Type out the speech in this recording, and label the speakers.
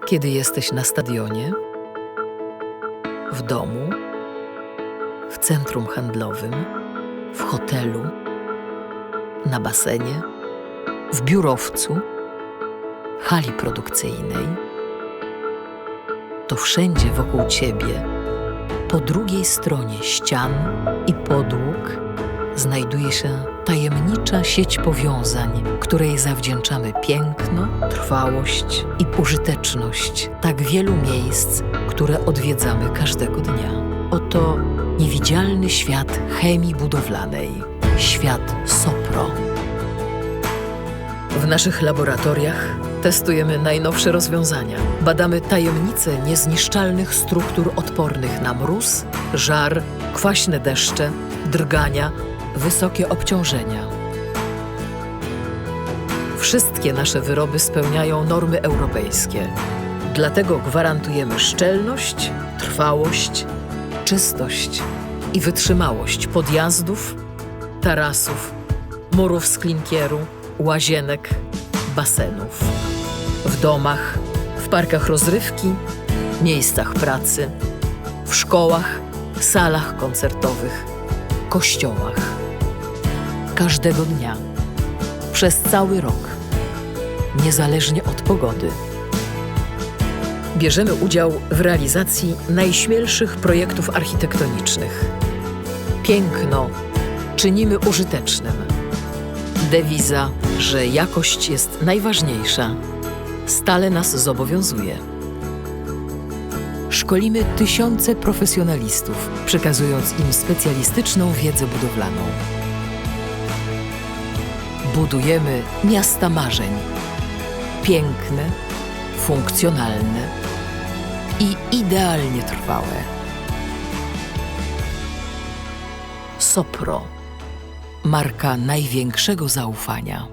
Speaker 1: Kiedy jesteś na stadionie, w domu, w centrum handlowym, w hotelu, na basenie, w biurowcu, hali produkcyjnej, to wszędzie wokół ciebie, po drugiej stronie ścian i podłóg, znajduje się tajemnicza sieć powiązań, której zawdzięczamy piękno, trwałość i użyteczność tak wielu miejsc, które odwiedzamy każdego dnia. Oto niewidzialny świat chemii budowlanej, świat Sopro. W naszych laboratoriach testujemy najnowsze rozwiązania. Badamy tajemnice niezniszczalnych struktur odpornych na mróz, żar, kwaśne deszcze, drgania, wysokie obciążenia. Wszystkie nasze wyroby spełniają normy europejskie. Dlatego gwarantujemy szczelność, trwałość, czystość i wytrzymałość podjazdów, tarasów, murów z klinkieru, łazienek, basenów. W domach, w parkach rozrywki, miejscach pracy, w szkołach, salach koncertowych, kościołach. Każdego dnia, przez cały rok, niezależnie od pogody. Bierzemy udział w realizacji najśmielszych projektów architektonicznych. Piękno czynimy użytecznym. Dewiza, że jakość jest najważniejsza, stale nas zobowiązuje. Szkolimy tysiące profesjonalistów, przekazując im specjalistyczną wiedzę budowlaną. Budujemy miasta marzeń. Piękne, funkcjonalne i idealnie trwałe. Sopro. Marka największego zaufania.